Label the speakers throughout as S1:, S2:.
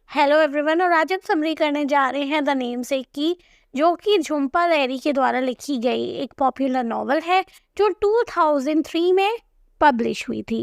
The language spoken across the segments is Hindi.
S1: Hello everyone. और आज हम समरी करने जा रहे हैं द नेम से की, जो कि झुम्पा लाहिरी के द्वारा लिखी गई एक पॉपुलर नॉवल है जो 2003 में पब्लिश हुई थी।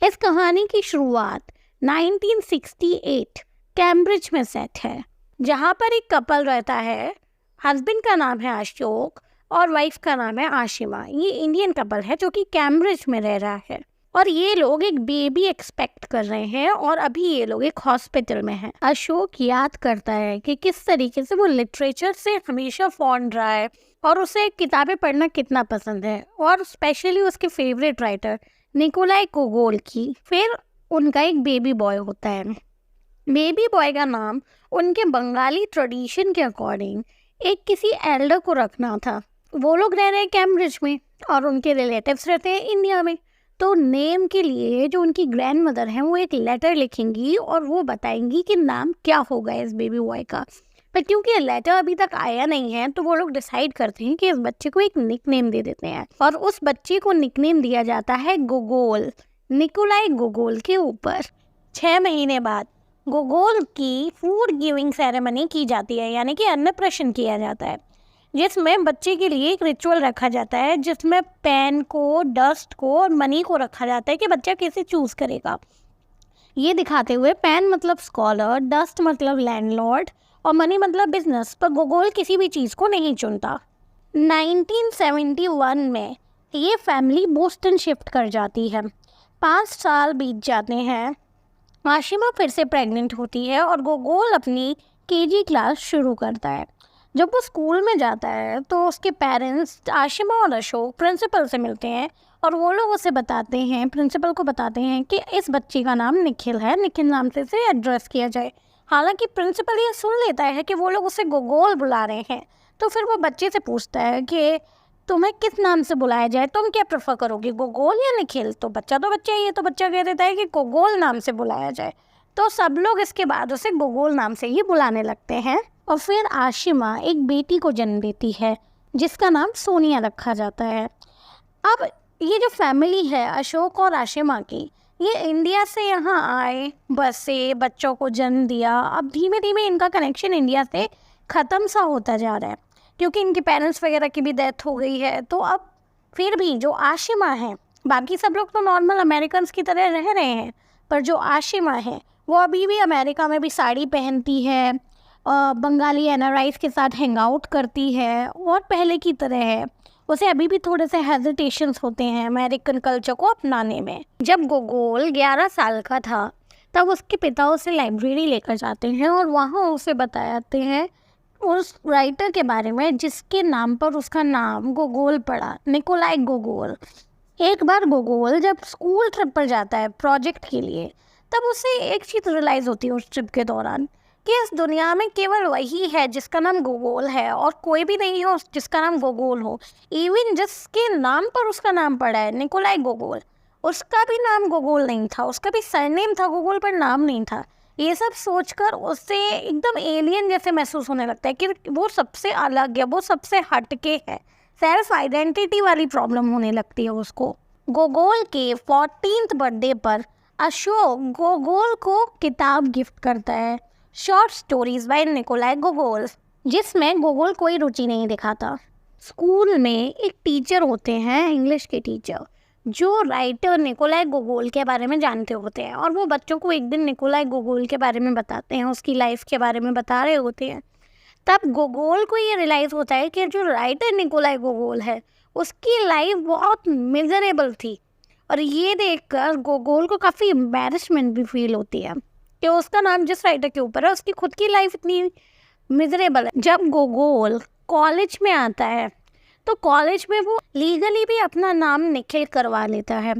S1: इस कहानी की शुरुआत 1968 कैम्ब्रिज में सेट है, जहाँ पर एक कपल रहता है। हस्बैंड का नाम है अशोक और वाइफ का नाम है आशिमा। ये इंडियन कपल है जो कि कैम्ब्रिज में रह रहा है और ये लोग एक बेबी एक्सपेक्ट कर रहे हैं और अभी ये लोग एक हॉस्पिटल में हैं। अशोक याद करता है कि किस तरीके से वो लिटरेचर से हमेशा फॉन्ड रहा है और उसे किताबें पढ़ना कितना पसंद है, और स्पेशली उसके फेवरेट राइटर निकोलाई गोगोल की। फिर उनका एक बेबी बॉय होता है। बेबी बॉय का नाम उनके बंगाली ट्रेडिशन के अकॉर्डिंग एक किसी एल्डर को रखना था। वो लोग रह रहे हैं कैम्ब्रिज में और उनके रिलेटिव्स रहते हैं इंडिया में। तो नेम के लिए जो उनकी ग्रैंड मदर हैं वो एक लेटर लिखेंगी और वो बताएंगी कि नाम क्या होगा इस बेबी बॉय का। पर क्योंकि लेटर अभी तक आया नहीं है तो वो लोग डिसाइड करते हैं कि इस बच्चे को एक निक नेम दे देते हैं, और उस बच्चे को निक नेम दिया जाता है गोगोल, निकोलाई गोगोल के ऊपर। 6 महीने बाद गोगोल की फूड गिविंग सेरेमनी की जाती है, यानी कि अन्नप्राशन किया जाता है, जिसमें बच्चे के लिए एक रिचुअल रखा जाता है जिसमें पेन को, डस्ट को और मनी को रखा जाता है कि बच्चा कैसे चूज करेगा। ये दिखाते हुए पेन मतलब स्कॉलर, डस्ट मतलब लैंडलॉर्ड और मनी मतलब बिजनेस, पर गोगोल किसी भी चीज़ को नहीं चुनता। 1971 में ये फैमिली बोस्टन शिफ्ट कर जाती है। 5 साल बीत जाते हैं। आशिमा फिर से प्रेग्नेंट होती है और गोगोल अपनी केजी क्लास शुरू करता है। जब वो स्कूल में जाता है तो उसके पेरेंट्स आशिमा और अशोक प्रिंसिपल से मिलते हैं और वो लोग उसे बताते हैं, प्रिंसिपल को बताते हैं कि इस बच्चे का नाम निखिल है, निखिल नाम से इसे एड्रेस किया जाए। हालांकि प्रिंसिपल ये सुन लेता है कि वो लोग उसे गोगोल बुला रहे हैं, तो फिर वो बच्चे से पूछता है कि तुम्हें किस नाम से बुलाया जाए, तुम क्या प्रेफर करोगे, गोगोल या निखिल? तो बच्चा ही है, तो बच्चा कह देता है कि गोगोल नाम से बुलाया जाए। तो सब लोग इसके बाद उसे गोगोल नाम से ही बुलाने लगते हैं। और फिर आशिमा एक बेटी को जन्म देती है जिसका नाम सोनिया रखा जाता है। अब ये जो फैमिली है अशोक और आशिमा की, ये इंडिया से यहाँ आए, बसे, बच्चों को जन्म दिया। अब धीमे धीमे इनका कनेक्शन इंडिया से ख़त्म सा होता जा रहा है क्योंकि इनके पेरेंट्स वगैरह की भी डेथ हो गई है। तो अब फिर भी जो आशिमा है, बाकी सब लोग तो नॉर्मल अमेरिकन्स की तरह रह रहे हैं, पर जो आशिमा है वो अभी भी अमेरिका में भी साड़ी पहनती है, बंगाली एनआरआईज के साथ हैंग आउट करती है और पहले की तरह है। उसे अभी भी थोड़े से हेजिटेशंस होते हैं अमेरिकन कल्चर को अपनाने में। जब गोगोल 11 साल का था तब उसके पिता उसे लाइब्रेरी लेकर जाते हैं और वहाँ उसे बताते हैं उस राइटर के बारे में जिसके नाम पर उसका नाम गोगोल पड़ा, निकोलाई गोगोल। एक बार गोगोल जब स्कूल ट्रिप पर जाता है प्रोजेक्ट के लिए, तब उसे एक चीज़ रियलाइज़ होती है उस ट्रिप के दौरान कि इस दुनिया में केवल वही है जिसका नाम गोगोल है और कोई भी नहीं हो जिसका नाम गोगोल हो। इवन जिसके नाम पर उसका नाम पड़ा है, निकोलाई गोगोल, उसका भी नाम गोगोल नहीं था, उसका भी सरनेम था गोगोल पर नाम नहीं था। ये सब सोचकर उससे एकदम एलियन जैसे महसूस होने लगता है कि वो सबसे अलग है, वो सबसे हटके है। सेल्फ आइडेंटिटी वाली प्रॉब्लम होने लगती है उसको। गोगोल के 14th बर्थडे पर अशोक गोगोल को किताब गिफ्ट करता है, शॉर्ट स्टोरीज बाय निकोलाई गोगोल, जिसमें गोगोल कोई रुचि नहीं दिखाता। स्कूल में एक टीचर होते हैं, इंग्लिश के टीचर, जो राइटर निकोलाई गोगोल के बारे में जानते होते हैं और वो बच्चों को एक दिन निकोलाई गोगोल के बारे में बताते हैं, उसकी लाइफ के बारे में बता रहे होते हैं। तब गोगोल को ये रियलाइज़ होता है कि जो राइटर निकोलाई गोगोल है उसकी लाइफ बहुत मिजरेबल थी, और ये देखकर गोगोल को काफ़ी एम्बैरेसमेंट भी फील होती है कि उसका नाम जिस राइटर के ऊपर है उसकी खुद की लाइफ इतनी मिजरेबल है। जब गोगोल कॉलेज में आता है तो कॉलेज में वो लीगली भी अपना नाम निखिल करवा लेता है।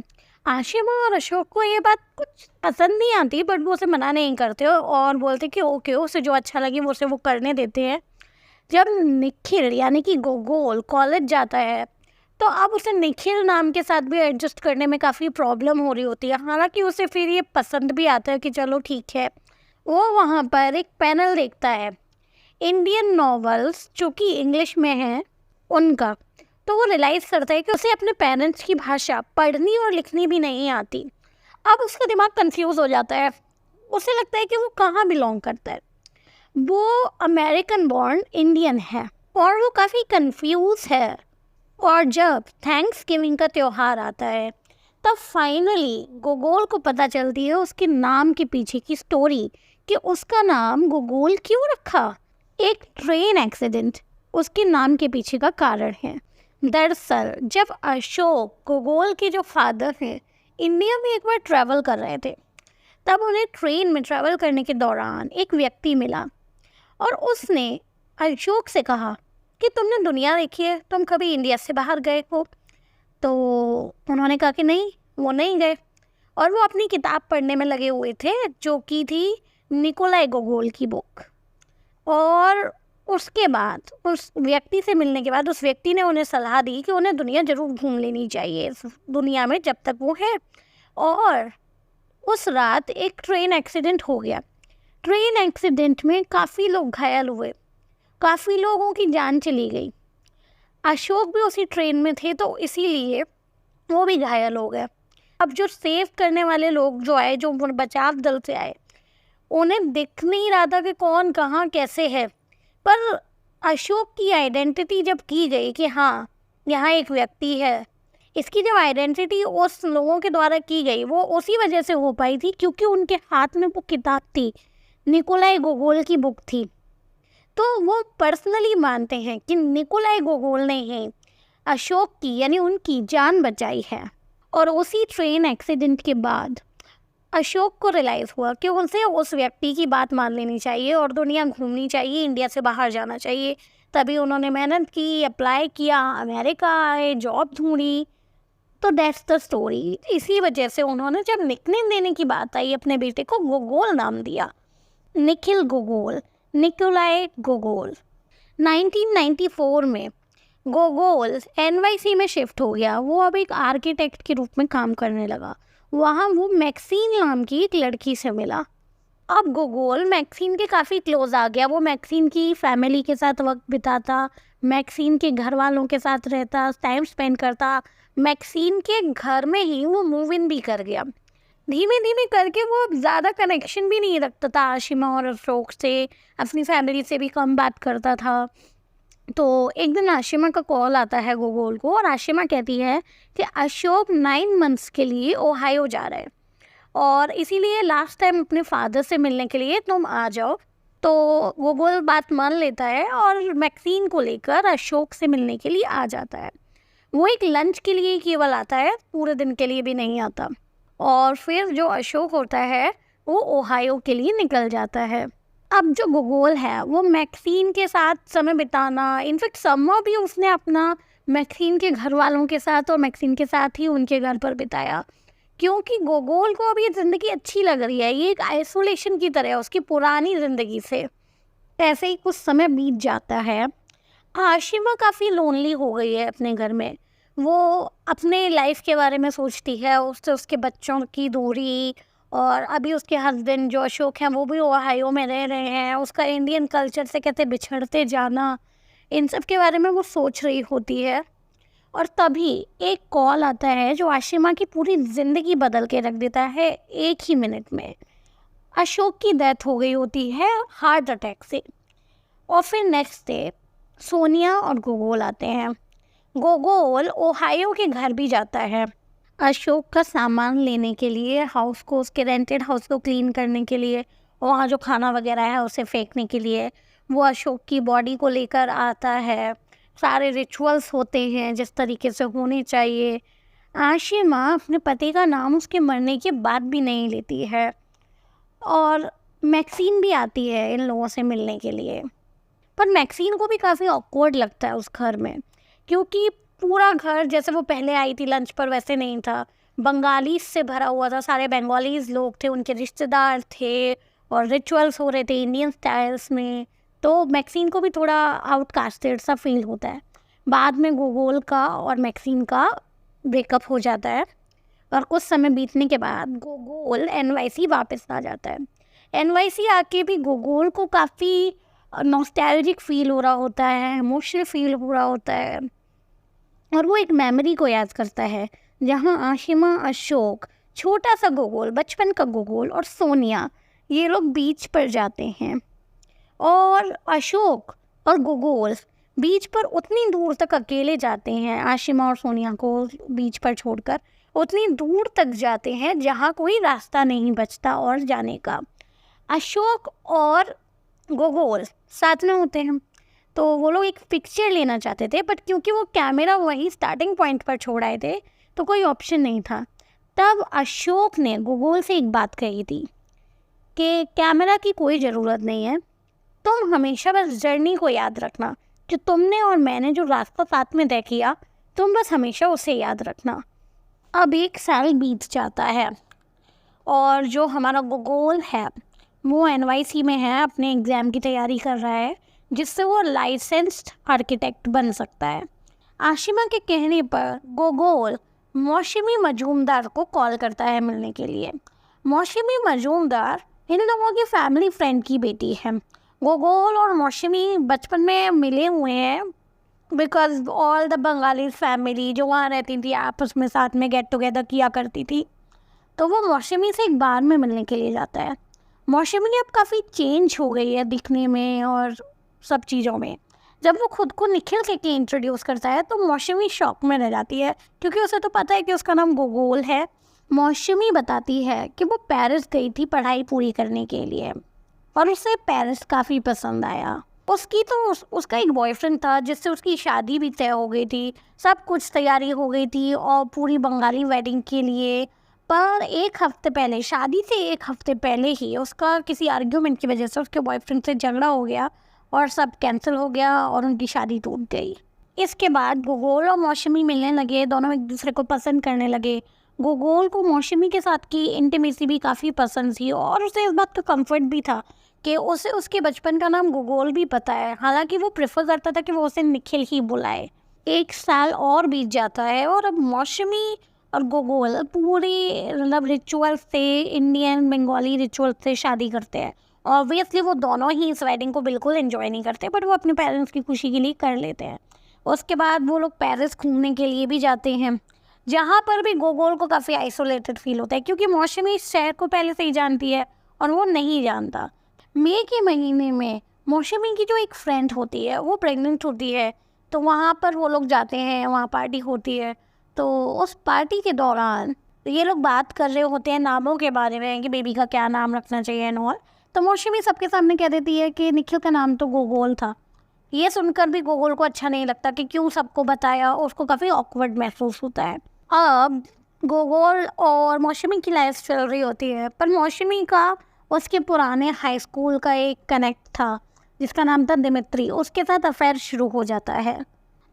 S1: आशिमा और अशोक को ये बात कुछ पसंद नहीं आती, बट वो उसे मना नहीं करते और बोलते कि ओके, उसे जो अच्छा लगे वो उसे वो करने देते हैं। जब निखिल यानी कि गोगोल कॉलेज जाता है तो अब उसे निखिल नाम के साथ भी एडजस्ट करने में काफ़ी प्रॉब्लम हो रही होती है। हालांकि उसे फिर ये पसंद भी आता है कि चलो ठीक है। वो वहाँ पर एक पैनल देखता है इंडियन नॉवेल्स जो कि इंग्लिश में है उनका, तो वो रियलाइज़ करता है कि उसे अपने पेरेंट्स की भाषा पढ़नी और लिखनी भी नहीं आती। अब उसका दिमाग कंफ्यूज हो जाता है उसे लगता है कि वो कहाँ बिलोंग करता है। वो अमेरिकन बॉर्न इंडियन है और वो काफ़ी कंफ्यूज है। और जब थैंक्स गिविंग का त्यौहार आता है तब फाइनली गोगोल को पता चलती है उसके नाम के पीछे की स्टोरी, कि उसका नाम गोगोल क्यों रखा। एक ट्रेन एक्सीडेंट उसके नाम के पीछे का कारण है। दरअसल जब अशोक, गोगोल के जो फादर हैं, इंडिया में एक बार ट्रैवल कर रहे थे, तब उन्हें ट्रेन में ट्रैवल करने के दौरान एक व्यक्ति मिला और उसने अशोक से कहा कि तुमने दुनिया देखी है, तुम कभी इंडिया से बाहर गए हो। तो उन्होंने कहा कि नहीं, वो नहीं गए। और वो अपनी किताब पढ़ने में लगे हुए थे जो कि थी निकोलाई गोगोल की बुक। और उसके बाद उस व्यक्ति से मिलने के बाद उस व्यक्ति ने उन्हें सलाह दी कि उन्हें दुनिया ज़रूर घूम लेनी चाहिए इस दुनिया में जब तक वो है। और उस रात एक ट्रेन एक्सीडेंट हो गया। ट्रेन एक्सीडेंट में काफ़ी लोग घायल हुए, काफ़ी लोगों की जान चली गई। अशोक भी उसी ट्रेन में थे तो इसीलिए वो भी घायल हो गए। अब जो सेव करने वाले लोग जो आए, जो बचाव दल से आए, उन्हें दिख नहीं रहा था कि कौन कहाँ कैसे है। पर अशोक की आइडेंटिटी जब की गई कि हाँ यहाँ एक व्यक्ति है, इसकी जब आइडेंटिटी उस लोगों के द्वारा की गई, वो उसी वजह से हो पाई थी क्योंकि उनके हाथ में वो किताब थी, निकोलाई गोगोल की बुक थी। तो वो पर्सनली मानते हैं कि निकोलाई गोगोल ने ही अशोक की यानी उनकी जान बचाई है। और उसी ट्रेन एक्सीडेंट के बाद अशोक को रियलाइज़ हुआ कि उसे उस व्यक्ति की बात मान लेनी चाहिए और दुनिया घूमनी चाहिए, इंडिया से बाहर जाना चाहिए। तभी उन्होंने मेहनत की, अप्लाई किया, अमेरिका आए, जॉब ढूंढी। तो दैट्स द स्टोरी। इसी वजह से उन्होंने जब निकनेम देने की बात आई अपने बेटे को गोगोल नाम दिया, निखिल गोगोल, निकोलाई गोगोल। 1994 में गोगोल एनवाईसी में शिफ्ट हो गया। वो अब एक आर्किटेक्ट के रूप में काम करने लगा। वहाँ वो मैक्सीन नाम की एक लड़की से मिला। अब गोगोल मैक्सीन के काफ़ी क्लोज आ गया। वो मैक्सीन की फैमिली के साथ वक्त बिताता, मैक्सीन के घर वालों के साथ रहता, टाइम स्पेंड करता। मैक्सीन के घर में ही वो मूव इन भी कर गया। धीमे धीमे करके वो अब ज़्यादा कनेक्शन भी नहीं रखता था आशिमा और अशोक से, अपनी फैमिली से भी कम बात करता था। तो एक दिन आशिमा का कॉल आता है गोगोल को और आशिमा कहती है कि अशोक 9 मंथ्स के लिए ओहायो जा रहे हैं और इसीलिए लास्ट टाइम अपने फादर से मिलने के लिए तुम आ जाओ। तो गोगोल बात मान लेता है और मैक्सीन को लेकर अशोक से मिलने के लिए आ जाता है। वो एक लंच के लिए केवल आता है, पूरे दिन के लिए भी नहीं आता। और फिर जो अशोक होता है वो ओहायो के लिए निकल जाता है। अब जो गोगोल है वो मैक्सीन के साथ समय बिताना, इनफेक्ट समर भी उसने अपना मैक्सीन के घर वालों के साथ और मैक्सीन के साथ ही उनके घर पर बिताया, क्योंकि गोगोल को अब ये ज़िंदगी अच्छी लग रही है। ये एक आइसोलेशन की तरह है उसकी पुरानी ज़िंदगी से। ऐसे ही कुछ समय बीत जाता है। आशिमा काफ़ी लोनली हो गई है अपने घर में। वो अपने लाइफ के बारे में सोचती है, उससे उसके बच्चों की दूरी, और अभी उसके हस्बैंड जो अशोक हैं वो भी ओहायो में रह रहे हैं, उसका इंडियन कल्चर से कैसे बिछड़ते जाना, इन सब के बारे में वो सोच रही होती है। और तभी एक कॉल आता है जो आशिमा की पूरी ज़िंदगी बदल के रख देता है। एक ही मिनट में अशोक की डेथ हो गई होती है हार्ट अटैक से। और फिर नेक्स्ट डे सोनिया और गोगोल आते हैं। गोगोल ओहायो के घर भी जाता है अशोक का सामान लेने के लिए, हाउस को, उसके रेंटेड हाउस को क्लीन करने के लिए, वहाँ जो खाना वगैरह है उसे फेंकने के लिए। वो अशोक की बॉडी को लेकर आता है। सारे रिचुअल्स होते हैं जिस तरीके से होने चाहिए। आशिमा अपने पति का नाम उसके मरने के बाद भी नहीं लेती है। और मैक्सीन भी आती है इन लोगों से मिलने के लिए, पर मैक्सीन को भी काफ़ी ऑकवर्ड लगता है उस घर में, क्योंकि पूरा घर जैसे वो पहले आई थी लंच पर वैसे नहीं था। बंगालीज से भरा हुआ था, सारे बंगालीज लोग थे, उनके रिश्तेदार थे और रिचुअल्स हो रहे थे इंडियन स्टाइल्स में। तो मैक्सीन को भी थोड़ा आउटकास्टेड सा फील होता है। बाद में गोगोल का और मैक्सीन का ब्रेकअप हो जाता है और कुछ समय बीतने के बाद गोगोल एनवाईसी वापस आ जाता है। एनवाईसी आके भी गोगोल को काफ़ी नॉस्टैल्जिक फील हो रहा होता है, इमोशनल फील हो रहा होता है। और वो एक मेमोरी को याद करता है जहाँ आशिमा, अशोक, छोटा सा गोगोल, बचपन का गोगोल और सोनिया ये लोग बीच पर जाते हैं और अशोक और गोगोल बीच पर उतनी दूर तक अकेले जाते हैं, आशिमा और सोनिया को बीच पर छोड़कर उतनी दूर तक जाते हैं जहाँ कोई रास्ता नहीं बचता और जाने का। अशोक और गोगोल साथ में होते हैं, तो वो लोग एक पिक्चर लेना चाहते थे, बट क्योंकि वो कैमरा वही स्टार्टिंग पॉइंट पर छोड़ आए थे तो कोई ऑप्शन नहीं था। तब अशोक ने गोगोल से एक बात कही थी कि कैमरा की कोई ज़रूरत नहीं है, तुम हमेशा बस जर्नी को याद रखना, जो तुमने और मैंने जो रास्ता साथ में तय किया तुम बस हमेशा उसे याद रखना। अब 1 साल बीत जाता है और जो हमारा गोगोल है वो NYC में है, अपने एग्ज़ाम की तैयारी कर रहा है जिससे वो लाइसेंस्ड आर्किटेक्ट बन सकता है। आशिमा के कहने पर गोगोल मौसमी मजूमदार को कॉल करता है मिलने के लिए। मौसमी मजूमदार इन लोगों की फैमिली फ्रेंड की बेटी है। गोगोल और मौसमी बचपन में मिले हुए हैं because all the Bengali family जो वहाँ रहती थी आपस में साथ में गेट टुगेदर किया करती थी, तो वो मौसमी से एक बार में मिलने के लिए जाता है। मौसमी अब काफ़ी चेंज हो गई है दिखने में और सब चीज़ों में। जब वो खुद को निखिल के इंट्रोड्यूस करता है तो मौसमी शॉक में रह जाती है क्योंकि उसे तो पता है कि उसका नाम गोगोल है। मौसमी बताती है कि वो पेरिस गई थी पढ़ाई पूरी करने के लिए और उसे पेरिस काफ़ी पसंद आया। उसकी तो उसका एक बॉयफ्रेंड था जिससे उसकी शादी भी तय हो गई थी, सब कुछ तैयारी हो गई थी और पूरी बंगाली वेडिंग के लिए। पर 1 हफ्ते पहले, शादी से 1 हफ्ते पहले ही उसका किसी आर्ग्यूमेंट की वजह से उसके बॉयफ्रेंड से झगड़ा हो गया और सब कैंसिल हो गया और उनकी शादी टूट गई। इसके बाद गोगोल और मौसमी मिलने लगे, दोनों एक दूसरे को पसंद करने लगे। गोगोल को मौसमी के साथ की इंटीमेसी भी काफ़ी पसंद थी और उसे इस बात का कंफर्ट भी था कि उसे उसके बचपन का नाम गोगोल भी पता है, हालांकि वो प्रेफर करता था कि वो उसे निखिल ही बुलाए। 1 साल और बीत जाता है और अब मौसमी और गोगोल पूरी मतलब रिचुअल से, इंडियन बंगाली रिचुअल से शादी करते हैं। ऑब्वियसली वो दोनों ही इस वेडिंग को बिल्कुल एंजॉय नहीं करते, बट वो अपने पेरेंट्स की खुशी के लिए कर लेते हैं। उसके बाद वो लोग पेरिस घूमने के लिए भी जाते हैं, जहाँ पर भी गोगोल को काफ़ी आइसोलेटेड फील होता है क्योंकि मौसमी इस शहर को पहले से ही जानती है और वो नहीं जानता। मई के महीने में मौसमी की जो एक फ्रेंड होती है वो प्रेग्नेंट होती है, तो वहाँ पर वो लोग जाते हैं, वहाँ पार्टी होती है। तो उस पार्टी के दौरान ये लोग बात कर रहे होते हैं नामों के बारे में कि बेबी का क्या नाम रखना चाहिए एंड ऑल। तो मौसमी सबके सामने कह देती है कि निखिल का नाम तो गोगोल था। ये सुनकर भी गोगोल को अच्छा नहीं लगता कि क्यों सबको बताया, उसको काफ़ी ऑकवर्ड महसूस होता है। अब गोगोल और मौसमी की लाइफ चल रही होती है, पर मौसमी का उसके पुराने हाई स्कूल का एक कनेक्ट था जिसका नाम था दिमित्री, उसके साथ अफेयर शुरू हो जाता है।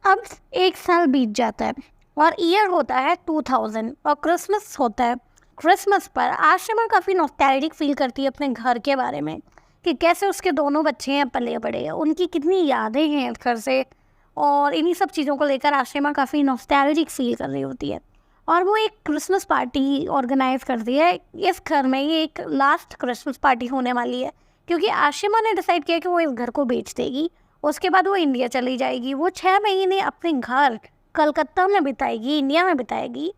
S1: अब 1 साल बीत जाता है और ईयर होता है 2000 और क्रिसमस होता है। क्रिसमस पर आशिमा काफ़ी नॉस्टैल्जिक फील करती है अपने घर के बारे में कि कैसे उसके दोनों बच्चे हैं पले बड़े हैं, उनकी कितनी यादें हैं इस घर से, और इन्हीं सब चीज़ों को लेकर आशिमा काफ़ी नॉस्टैल्जिक फील कर रही होती है। और वो एक क्रिसमस पार्टी ऑर्गेनाइज करती है इस घर में। ये एक लास्ट क्रिसमस पार्टी होने वाली है क्योंकि आशिमा ने डिसाइड किया कि वो इस घर को बेच देगी, उसके बाद वो इंडिया चली जाएगी। वो 6 महीने अपने घर कलकत्ता में बिताएगी, इंडिया में बिताएगी,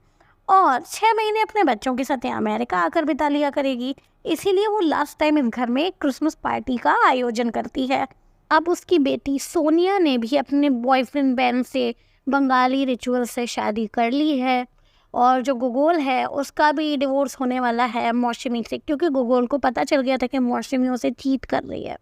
S1: और 6 महीने अपने बच्चों के साथ अमेरिका आकर बिता लिया करेगी। इसीलिए वो लास्ट टाइम इस घर में क्रिसमस पार्टी का आयोजन करती है। अब उसकी बेटी सोनिया ने भी अपने बॉयफ्रेंड बेन से बंगाली रिचुअल से शादी कर ली है और जो गोगोल है उसका भी डिवोर्स होने वाला है मौसमी से, क्योंकि गोगोल को पता चल गया था कि मौसमी उसे चीट कर रही है।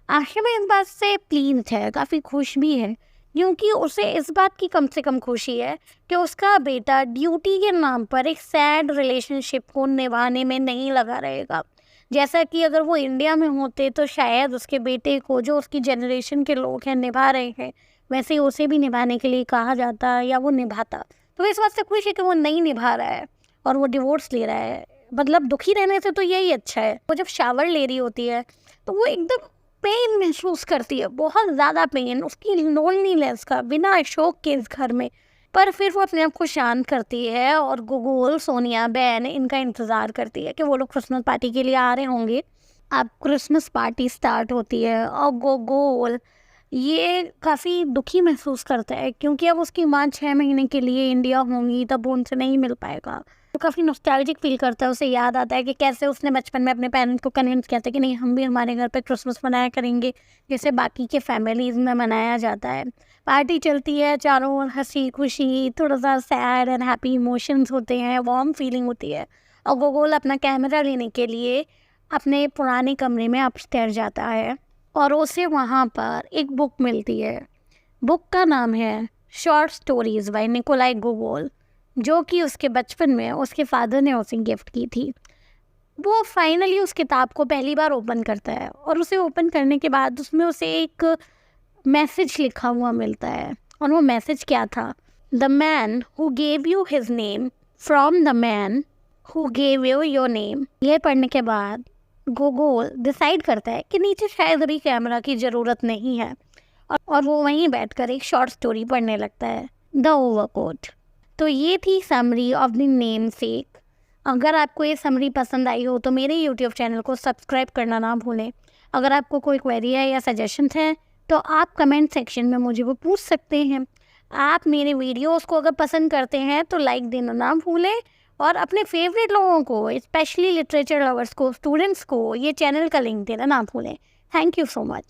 S1: आखिर में इस बात से प्लीज है, काफ़ी खुश भी है, क्योंकि उसे इस बात की कम से कम खुशी है कि उसका बेटा ड्यूटी के नाम पर एक सैड रिलेशनशिप को निभाने में नहीं लगा रहेगा। जैसा कि अगर वो इंडिया में होते तो शायद उसके बेटे को, जो उसकी जनरेशन के लोग हैं निभा रहे हैं, वैसे उसे भी निभाने के लिए कहा जाता या वो निभाता। तो इस बात से खुश है कि वो नहीं निभा रहा है और वो डिवोर्स ले रहा है। मतलब दुखी रहने से तो यही अच्छा है। वो जब शावर ले रही होती है तो वो एकदम पेन महसूस करती है, बहुत ज़्यादा पेन, उसकी लोनलीनेस का, बिना अशोक के इस घर में। पर फिर वो अपने आप को शांत करती है और गोगोल, सोनिया, बैन इनका इंतज़ार करती है कि वो लोग क्रिसमस पार्टी के लिए आ रहे होंगे। अब क्रिसमस पार्टी स्टार्ट होती है और गोगोल ये काफ़ी दुखी महसूस करता है क्योंकि अब उसकी माँ 6 महीने के लिए इंडिया होंगी, तब वो उनसे नहीं मिल पाएगा। तो काफ़ी नॉस्टैल्जिक फील करता है, उसे याद आता है कि कैसे उसने बचपन में अपने पेरेंट्स को कन्विंस किया था कि नहीं, हम भी हमारे घर पे क्रिसमस मनाया करेंगे जैसे बाकी के फैमिलीज़ में मनाया जाता है। पार्टी चलती है, चारों ओर हंसी खुशी, थोड़ा सा सैड एंड हैप्पी इमोशंस होते हैं, वार्म फीलिंग होती है। और गोगोल अपना कैमरा लेने के लिए अपने पुराने कमरे में अपस्टेयर जाता है और उसे वहाँ पर एक बुक मिलती है। बुक का नाम है शॉर्ट स्टोरीज बाय निकोलाई गोगोल, जो कि उसके बचपन में उसके फादर ने उसे गिफ्ट की थी। वो फाइनली उस किताब को पहली बार ओपन करता है और उसे ओपन करने के बाद उसमें उसे एक मैसेज लिखा हुआ मिलता है। और वो मैसेज क्या था? The man who gave you his name from the man who gave you your name. यह पढ़ने के बाद गोगोल डिसाइड करता है कि नीचे शायद अभी कैमरा की ज़रूरत नहीं है, और वो वहीं बैठकर एक शॉर्ट स्टोरी पढ़ने लगता है, द ओवरकोट। तो ये थी समरी ऑफ द नेम सेक। अगर आपको ये समरी पसंद आई हो तो मेरे यूट्यूब चैनल को सब्सक्राइब करना ना भूलें। अगर आपको कोई क्वेरी है या सजेशन है तो आप कमेंट सेक्शन में मुझे वो पूछ सकते हैं। आप मेरे वीडियोस को अगर पसंद करते हैं तो लाइक देना ना भूलें, और अपने फेवरेट लोगों को, स्पेशली लिटरेचर लवर्स को, स्टूडेंट्स को ये चैनल का लिंक देना ना भूलें। Thank you so much.